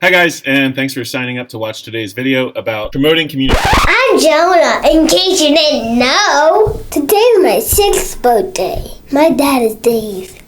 Hi guys, and thanks for signing up to watch today's video about promoting community. I'm Jonah, in case you didn't know. Today's my 6th birthday. My dad is Dave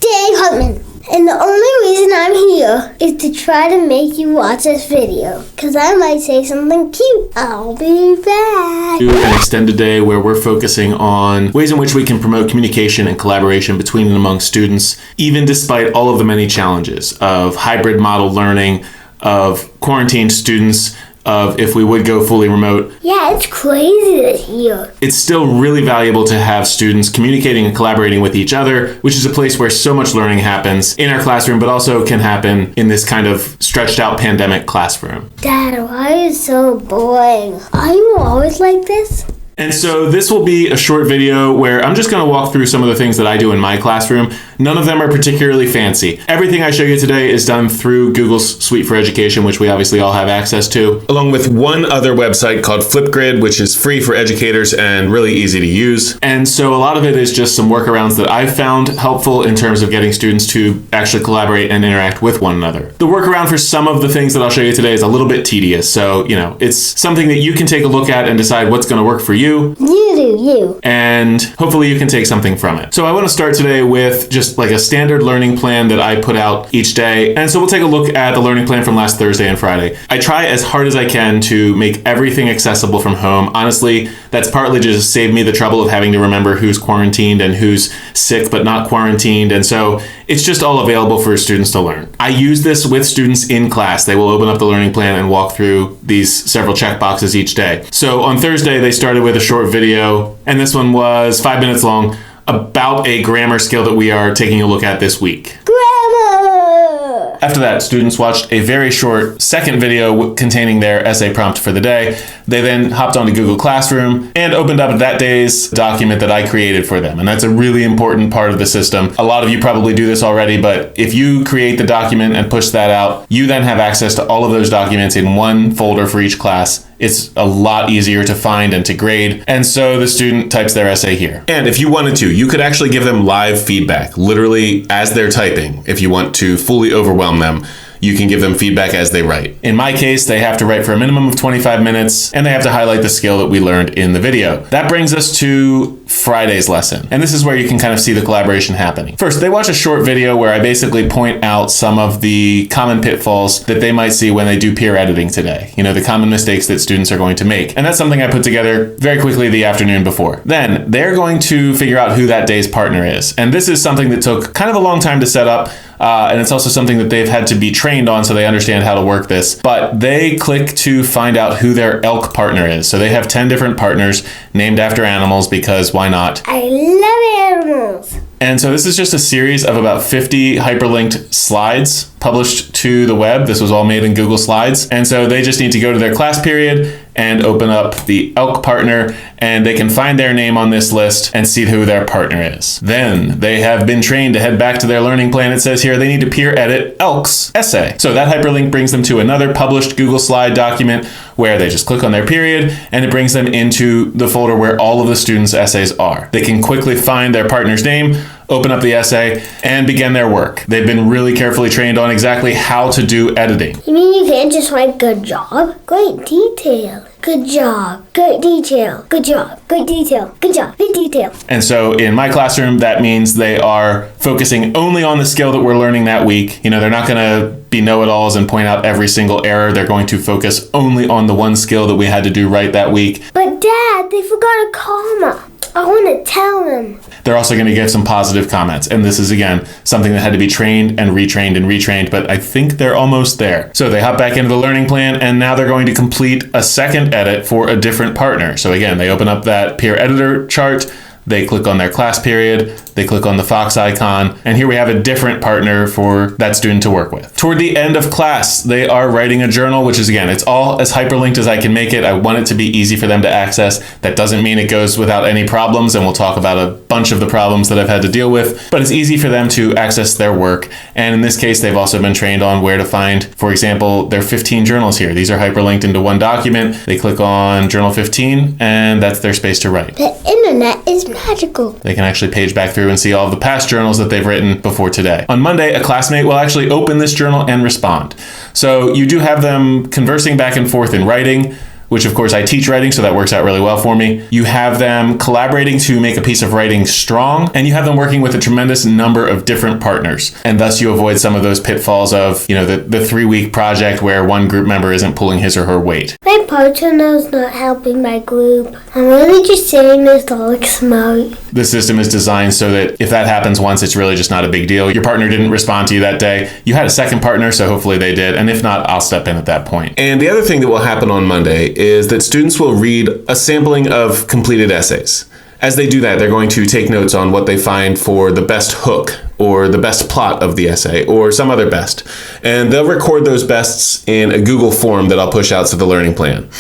Hartman. And the only reason I'm here is to try to make you watch this video, because I might say something cute. I'll be back. An extended day where we're focusing on ways in which we can promote communication and collaboration between and among students, even despite all of the many challenges of hybrid model learning, of quarantined students, of if we would go fully remote. Yeah, it's crazy this year. It's still really valuable to have students communicating and collaborating with each other, which is a place where so much learning happens in our classroom, but also can happen in this kind of stretched out pandemic classroom. Dad, why are you so boring? Are you always like this? And so this will be a short video where I'm just going to walk through some of the things that I do in my classroom. None of them are particularly fancy. Everything I show you today is done through Google's Suite for Education, which we obviously all have access to, along with one other website called Flipgrid, which is free for educators and really easy to use. And so a lot of it is just some workarounds that I've found helpful in terms of getting students to actually collaborate and interact with one another. The workaround for some of the things that I'll show you today is a little bit tedious. So, it's something that you can take a look at and decide what's going to work for you. You do you. And hopefully you can take something from it. So I want to start today with just like a standard learning plan that I put out each day. And so we'll take a look at the learning plan from last Thursday and Friday. I try as hard as I can to make everything accessible from home. Honestly, that's partly just to save me the trouble of having to remember who's quarantined and who's sick but not quarantined. And so it's just all available for students to learn. I use this with students in class. They will open up the learning plan and walk through these several check boxes each day. So on Thursday, they started with a short video, and this one was 5 minutes long, about a grammar skill that we are taking a look at this week. Grammar! After that, students watched a very short second video containing their essay prompt for the day. They then hopped onto Google Classroom and opened up that day's document that I created for them. And that's a really important part of the system. A lot of you probably do this already, but if you create the document and push that out, you then have access to all of those documents in one folder for each class. It's a lot easier to find and to grade. And so the student types their essay here. And if you wanted to, you could actually give them live feedback, literally as they're typing. If you want to fully overwhelm them, you can give them feedback as they write. In my case, they have to write for a minimum of 25 minutes, and they have to highlight the skill that we learned in the video. That brings us to Friday's lesson. And this is where you can kind of see the collaboration happening. First, they watch a short video where I basically point out some of the common pitfalls that they might see when they do peer editing today. The common mistakes that students are going to make. And that's something I put together very quickly the afternoon before. Then they're going to figure out who that day's partner is. And this is something that took kind of a long time to set up. And it's also something that they've had to be trained on so they understand how to work this. But they click to find out who their elk partner is. So they have 10 different partners named after animals because why not? I love animals. And so this is just a series of about 50 hyperlinked slides published to the web. This was all made in Google Slides. And so they just need to go to their class period and open up the elk partner, and they can find their name on this list and see who their partner is. Then they have been trained to head back to their learning plan. It says here they need to peer edit elk's essay. So that hyperlink brings them to another published Google Slide document where they just click on their period and it brings them into the folder where all of the students' essays are. They can quickly find their partner's name, open up the essay, and begin their work. They've been really carefully trained on exactly how to do editing. You mean you can't just write good job? Great detail. Good job. Good detail. Good job. Good detail. Good job. Good detail. And so in my classroom, that means they are focusing only on the skill that we're learning that week. They're not going to be know-it-alls and point out every single error. They're going to focus only on the one skill that we had to do right that week. But Dad, they forgot a comma. I want to tell them. They're also going to give some positive comments. And this is, again, something that had to be trained and retrained, but I think they're almost there. So they hop back into the learning plan, and now they're going to complete a second edit for a different partner. So again, they open up that peer editor chart, they click on their class period, they click on the Fox icon, and here we have a different partner for that student to work with. Toward the end of class, they are writing a journal, which is, again, it's all as hyperlinked as I can make it. I want it to be easy for them to access. That doesn't mean it goes without any problems, and we'll talk about a bunch of the problems that I've had to deal with, but it's easy for them to access their work. And in this case, they've also been trained on where to find, for example, their 15 journals here. These are hyperlinked into one document. They click on Journal 15, and that's their space to write. The internet is magical. They can actually page back through and see all of the past journals that they've written before today. On Monday, a classmate will actually open this journal and respond. So you do have them conversing back and forth in writing, which of course I teach writing, so that works out really well for me. You have them collaborating to make a piece of writing strong, and you have them working with a tremendous number of different partners. And thus you avoid some of those pitfalls of, the 3-week project where one group member isn't pulling his or her weight. My partner is not helping my group. I'm really just saying this to look smart. The system is designed so that if that happens once, it's really just not a big deal. Your partner didn't respond to you that day. You had a second partner, so hopefully they did. And if not, I'll step in at that point. And the other thing that will happen on Monday is that students will read a sampling of completed essays. As they do that, they're going to take notes on what they find for the best hook or the best plot of the essay or some other best. And they'll record those bests in a Google form that I'll push out to the learning plan.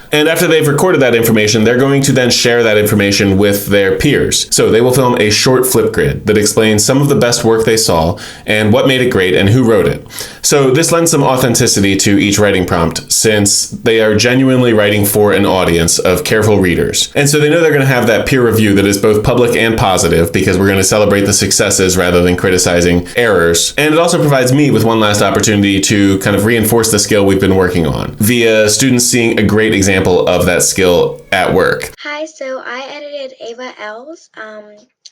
And after they've recorded that information, they're going to then share that information with their peers. So they will film a short Flipgrid that explains some of the best work they saw and what made it great and who wrote it. So this lends some authenticity to each writing prompt, since they are genuinely writing for an audience of careful readers. And so they know they're going to have that peer review that is both public and positive, because we're going to celebrate the successes rather than criticizing errors. And it also provides me with one last opportunity to kind of reinforce the skill we've been working on via students seeing a great example of that skill at work. Hi, so I edited Ava L's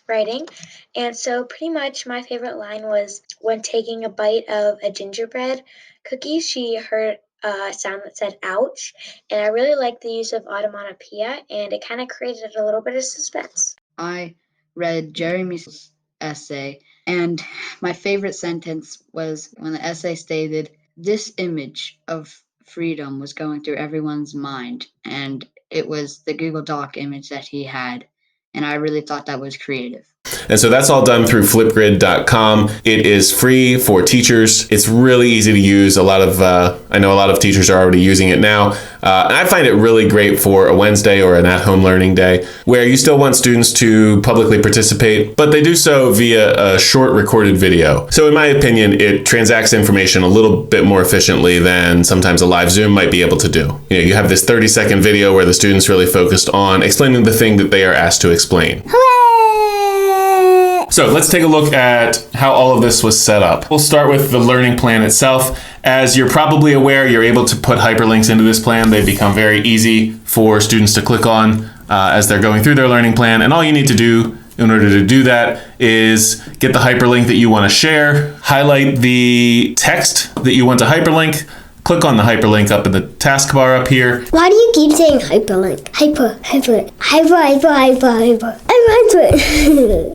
writing, and so pretty much my favorite line was when taking a bite of a gingerbread cookie, she heard a sound that said ouch, and I really liked the use of automatopoeia, and it kind of created a little bit of suspense. I read Jeremy's essay, and my favorite sentence was when the essay stated, "This image of freedom was going through everyone's mind," and it was the Google Doc image that he had, and I really thought that was creative. And so that's all done through flipgrid.com. It is free for teachers. It's really easy to use. I know a lot of teachers are already using it now. And I find it really great for a Wednesday or an at-home learning day where you still want students to publicly participate, but they do so via a short recorded video. So in my opinion, it transacts information a little bit more efficiently than sometimes a live Zoom might be able to do. You have this 30-second video where the students really focused on explaining the thing that they are asked to explain. So let's take a look at how all of this was set up. We'll start with the learning plan itself. As you're probably aware, you're able to put hyperlinks into this plan. They become very easy for students to click on as they're going through their learning plan. And all you need to do in order to do that is get the hyperlink that you want to share, highlight the text that you want to hyperlink, click on the hyperlink up in the taskbar up here. Why do you keep saying hyperlink? Hyper.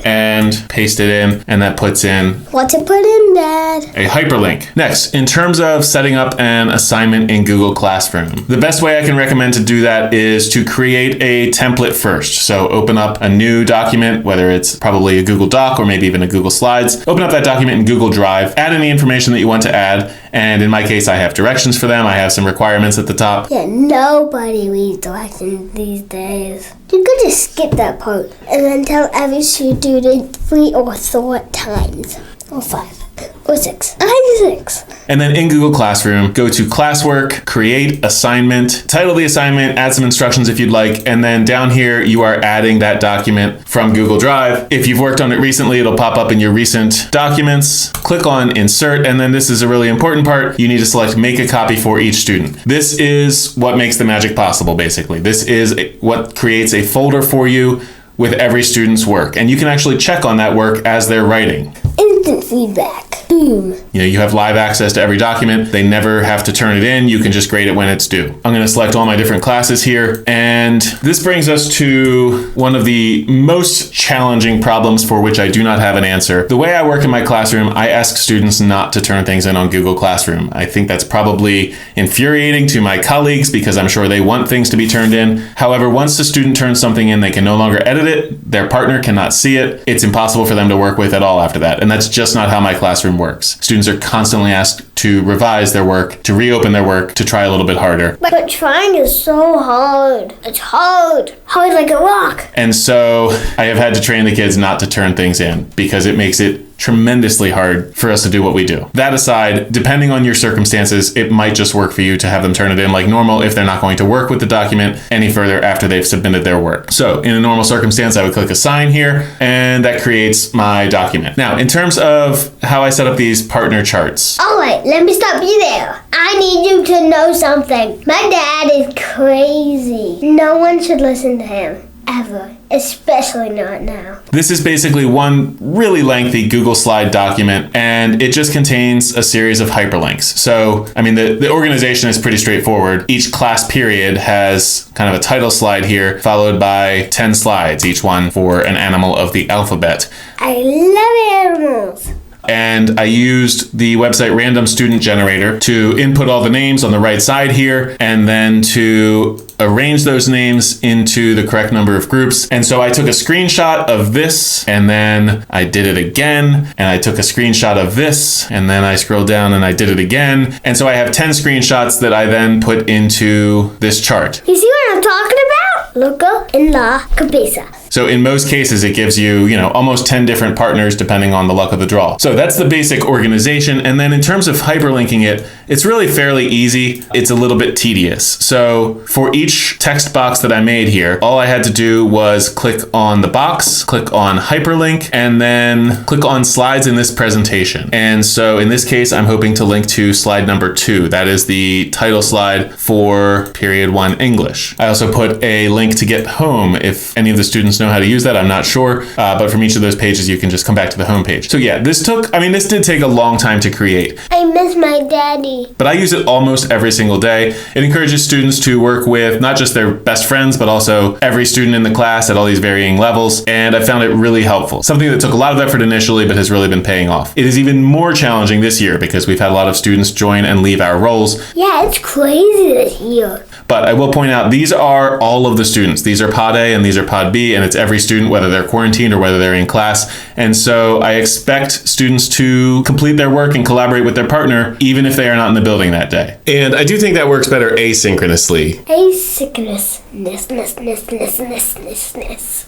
And paste it in, and that puts in What to put in, Dad? a hyperlink. Next, in terms of setting up an assignment in Google Classroom, the best way I can recommend to do that is to create a template first. So open up a new document, whether it's probably a Google Doc or maybe even a Google Slides. Open up that document in Google Drive, add any information that you want to add, and in my case, I have directions for them. I have some requirements at the top. Yeah, nobody reads directions these days. You could just skip that part and then tell every student 3 or 4 times. Or 5. Or 6. I'm 6. And then in Google Classroom, go to Classwork, create assignment, title the assignment, add some instructions if you'd like, and then down here you are adding that document from Google Drive. If you've worked on it recently, it'll pop up in your recent documents. Click on Insert, and then this is a really important part. You need to select Make a Copy for each student. This is what makes the magic possible, basically. This is what creates a folder for you with every student's work, and you can actually check on that work as they're writing. Instant feedback. Boom. You have live access to every document. They never have to turn it in. You can just grade it when it's due. I'm going to select all my different classes here. And this brings us to one of the most challenging problems for which I do not have an answer. The way I work in my classroom, I ask students not to turn things in on Google Classroom. I think that's probably infuriating to my colleagues because I'm sure they want things to be turned in. However, once the student turns something in, they can no longer edit it. Their partner cannot see it. It's impossible for them to work with at all after that. And that's just not how my classroom works. Students are constantly asked to revise their work, to reopen their work, to try a little bit harder. But trying is so hard. It's hard. Hard like a rock. And so I have had to train the kids not to turn things in because it makes it tremendously hard for us to do what we do. That aside, depending on your circumstances, it might just work for you to have them turn it in like normal if they're not going to work with the document any further after they've submitted their work. So in a normal circumstance, I would click assign here, and that creates my document. Now, in terms of how I set up these partner charts. All right, let me stop you there. I need you to know something. My dad is crazy. No one should listen to him. Ever. Especially not now. This is basically one really lengthy Google Slide document, and it just contains a series of hyperlinks. So, I mean, the organization is pretty straightforward. Each class period has kind of a title slide here, followed by 10 slides, each one for an animal of the alphabet. I love animals. And I used the website Random Student Generator to input all the names on the right side here, and then to arrange those names into the correct number of groups. And so I took a screenshot of this, and then I did it again, and I took a screenshot of this, and then I scrolled down and I did it again. And so I have 10 screenshots that I then put into this chart. You see what I'm talking about? Loco and la cabeza. So in most cases, it gives you, almost 10 different partners depending on the luck of the draw. So that's the basic organization. And then in terms of hyperlinking it, it's really fairly easy. It's a little bit tedious. So for each text box that I made here, all I had to do was click on the box, click on hyperlink, and then click on slides in this presentation. And so in this case, I'm hoping to link to slide number 2. That is the title slide for period 1 English. I also put a link to get home if any of the students know how to use that. I'm not sure, but from each of those pages, you can just come back to the home page. So yeah, this did take a long time to create. I miss my daddy. But I use it almost every single day. It encourages students to work with not just their best friends, but also every student in the class at all these varying levels. And I found it really helpful. Something that took a lot of effort initially, but has really been paying off. It is even more challenging this year because we've had a lot of students join and leave our roles. Yeah, it's crazy this year. But I will point out, these are all of the students. These are Pod A and these are Pod B, and it's every student, whether they're quarantined or whether they're in class. And so I expect students to complete their work and collaborate with their partner, even if they are not in the building that day. And I do think that works better asynchronously.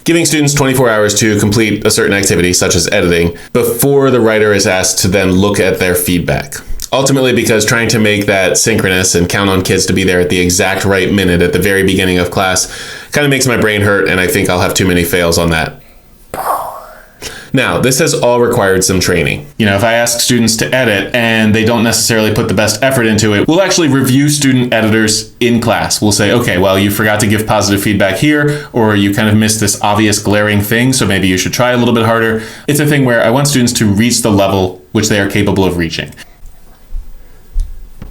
Giving students 24 hours to complete a certain activity, such as editing, before the writer is asked to then look at their feedback. Ultimately, because trying to make that synchronous and count on kids to be there at the exact right minute at the very beginning of class kind of makes my brain hurt, and I think I'll have too many fails on that. Now, this has all required some training. If I ask students to edit and they don't necessarily put the best effort into it, we'll actually review student editors in class. We'll say, okay, well, you forgot to give positive feedback here, or you kind of missed this obvious glaring thing, so maybe you should try a little bit harder. It's a thing where I want students to reach the level which they are capable of reaching.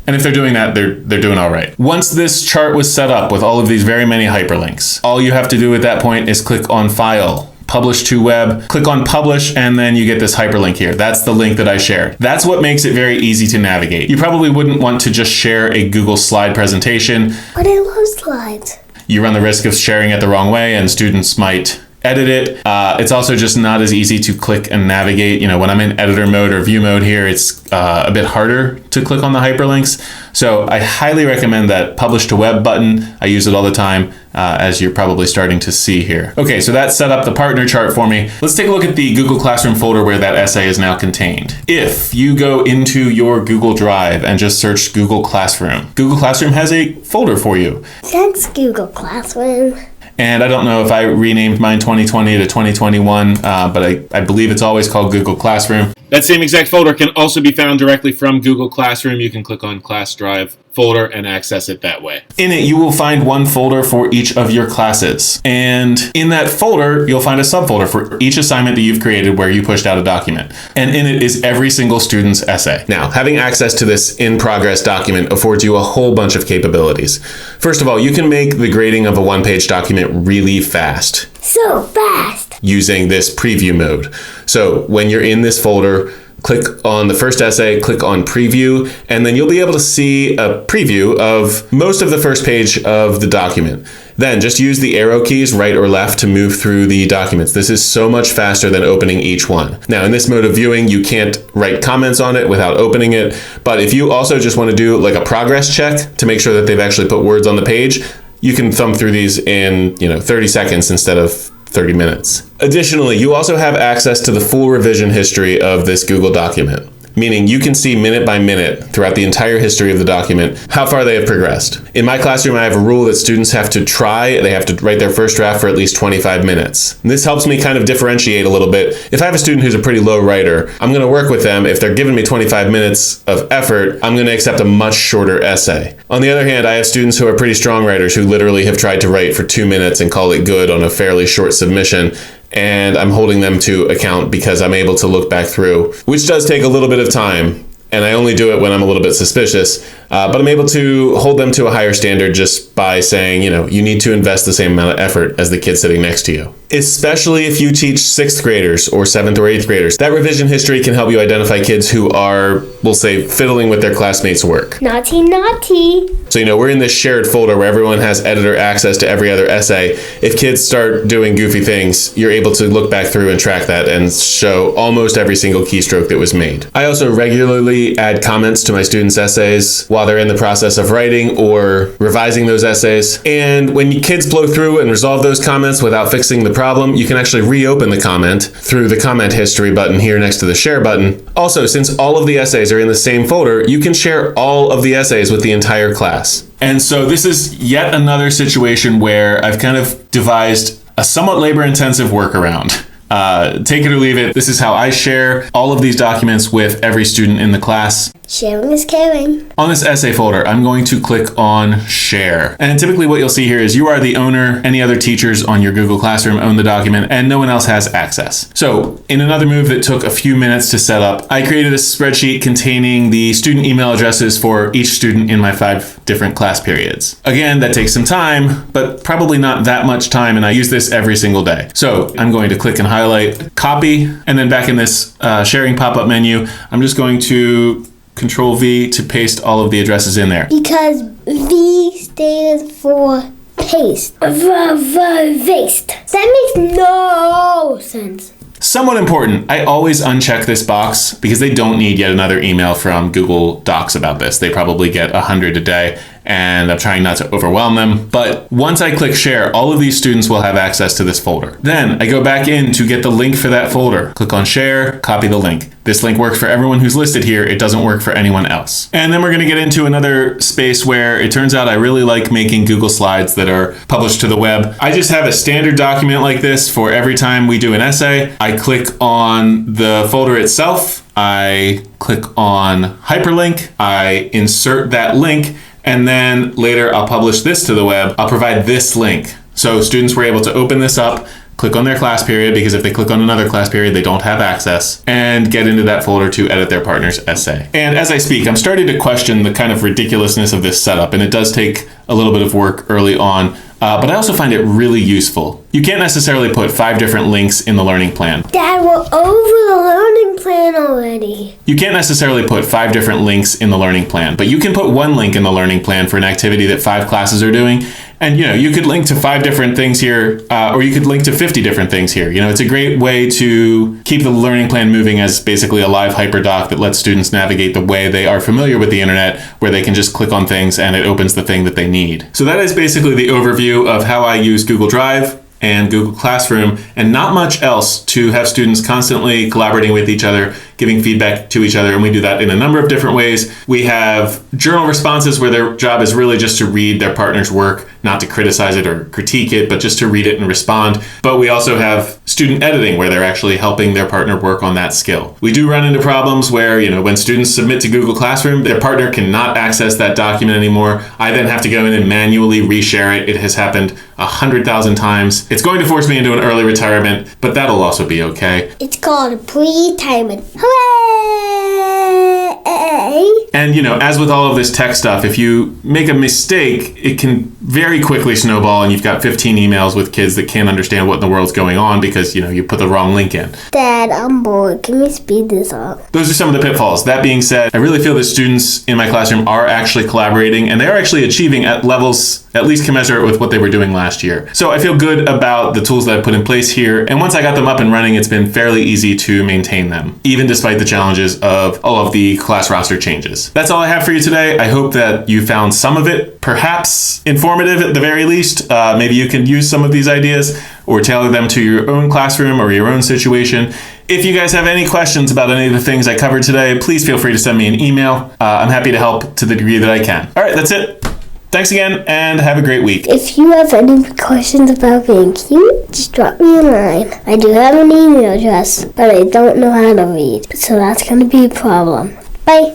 And if they're doing that, they're doing all right. Once this chart was set up with all of these very many hyperlinks, all you have to do at that point is click on File, Publish to Web, click on Publish, and then you get this hyperlink here. That's the link that I shared. That's what makes it very easy to navigate. You probably wouldn't want to just share a Google slide presentation. But I love slides. You run the risk of sharing it the wrong way, and students might edit it. It's also just not as easy to click and navigate. When I'm in editor mode or view mode here, it's a bit harder to click on the hyperlinks. So I highly recommend that Publish to Web button. I use it all the time, as you're probably starting to see here. Okay, so that set up the partner chart for me. Let's take a look at the Google Classroom folder where that essay is now contained. If you go into your Google Drive and just search Google Classroom, Google Classroom has a folder for you. Thanks, Google Classroom. And I don't know if I renamed mine 2020 to 2021, but I believe it's always called Google Classroom. That same exact folder can also be found directly from Google Classroom. You can click on Class Drive folder and access it that way. In it, you will find one folder for each of your classes. And in that folder, you'll find a subfolder for each assignment that you've created where you pushed out a document. And in it is every single student's essay. Now, having access to this in-progress document affords you a whole bunch of capabilities. First of all, you can make the grading of a one-page document really fast. So fast! Using this preview mode. So when you're in this folder, click on the first essay, click on preview, and then you'll be able to see a preview of most of the first page of the document. Then just use the arrow keys right or left to move through the documents. This is so much faster than opening each one. Now in this mode of viewing, you can't write comments on it without opening it, but if you also just want to do like a progress check to make sure that they've actually put words on the page, you can thumb through these in 30 seconds instead of 30 minutes. Additionally, you also have access to the full revision history of this Google document, meaning you can see minute by minute throughout the entire history of the document how far they have progressed. In my classroom, I have a rule that students have to they have to write their first draft for at least 25 minutes. And this helps me kind of differentiate a little bit. If I have a student who's a pretty low writer, I'm going to work with them. If they're giving me 25 minutes of effort, I'm going to accept a much shorter essay. On the other hand, I have students who are pretty strong writers who literally have tried to write for 2 minutes and call it good on a fairly short submission. And I'm holding them to account because I'm able to look back through, which does take a little bit of time. And I only do it when I'm a little bit suspicious, but I'm able to hold them to a higher standard just by saying, you need to invest the same amount of effort as the kid sitting next to you. Especially if you teach 6th graders or 7th or 8th graders. That revision history can help you identify kids who are, we'll say, fiddling with their classmates' work. Naughty, naughty. So, we're in this shared folder where everyone has editor access to every other essay. If kids start doing goofy things, you're able to look back through and track that and show almost every single keystroke that was made. I also regularly add comments to my students' essays while they're in the process of writing or revising those essays. And when kids blow through and resolve those comments without fixing the problem, you can actually reopen the comment through the comment history button here next to the share button. Also, since all of the essays are in the same folder, you can share all of the essays with the entire class. And so this is yet another situation where I've kind of devised a somewhat labor-intensive workaround. Take it or leave it. This is how I share all of these documents with every student in the class. Sharing is caring. On this essay folder, I'm going to click on Share. And typically what you'll see here is you are the owner, any other teachers on your Google Classroom own the document, and no one else has access. So in another move that took a few minutes to set up, I created a spreadsheet containing the student email addresses for each student in my 5 different class periods. Again, that takes some time, but probably not that much time, and I use this every single day. So I'm going to click and highlight, copy, and then back in this sharing pop-up menu, I'm just going to Control V to paste all of the addresses in there. Because V stands for paste. Vaste. That makes no sense. Somewhat important, I always uncheck this box because they don't need yet another email from Google Docs about this. They probably get 100 a day, and I'm trying not to overwhelm them. But once I click share, all of these students will have access to this folder. Then I go back in to get the link for that folder. Click on share, copy the link. This link works for everyone who's listed here. It doesn't work for anyone else. And then we're gonna get into another space where it turns out I really like making Google Slides that are published to the web. I just have a standard document like this for every time we do an essay. I click on the folder itself. I click on hyperlink. I insert that link. And then later I'll publish this to the web. I'll provide this link. So students were able to open this up, click on their class period, because if they click on another class period, they don't have access, and get into that folder to edit their partner's essay. And as I speak, I'm starting to question the kind of ridiculousness of this setup, and it does take a little bit of work early on, but I also find it really useful. You can't necessarily put 5 different links in the learning plan. Dad, we're over the learning plan already. You can't necessarily put 5 different links in the learning plan, but you can put 1 link in the learning plan for an activity that 5 classes are doing. And you could link to 5 different things here, or you could link to 50 different things here. It's a great way to keep the learning plan moving as basically a live hyperdoc that lets students navigate the way they are familiar with the internet, where they can just click on things and it opens the thing that they need. So that is basically the overview of how I use Google Drive and Google Classroom, and not much else to have students constantly collaborating with each other, giving feedback to each other, and we do that in a number of different ways. We have journal responses where their job is really just to read their partner's work, not to criticize it or critique it, but just to read it and respond. But we also have student editing where they're actually helping their partner work on that skill. We do run into problems where, when students submit to Google Classroom, their partner cannot access that document anymore. I then have to go in and manually reshare it. It has happened 100,000 times. It's going to force me into an early retirement, but that'll also be okay. It's called pre-retirement. Hooray! And as with all of this tech stuff, if you make a mistake, it can very quickly snowball, and you've got 15 emails with kids that can't understand what in the world's going on because, you put the wrong link in. Dad, I'm bored. Can we speed this up? Those are some of the pitfalls. That being said, I really feel that students in my classroom are actually collaborating, and they are actually achieving at levels at least commensurate with what they were doing last year. So I feel good about the tools that I put in place here, and once I got them up and running, it's been fairly easy to maintain them, even despite the challenges of all of the class roster changes. That's all I have for you today. I hope that you found some of it perhaps informative at the very least. Maybe you can use some of these ideas. or tailor them to your own classroom or your own situation. If you guys have any questions about any of the things I covered today, please feel free to send me an email. I'm happy to help to the degree that I can. All right, that's it. Thanks again, and have a great week. If you have any questions about being cute, just drop me a line. I do have an email address, but I don't know how to read, so that's going to be a problem. Bye.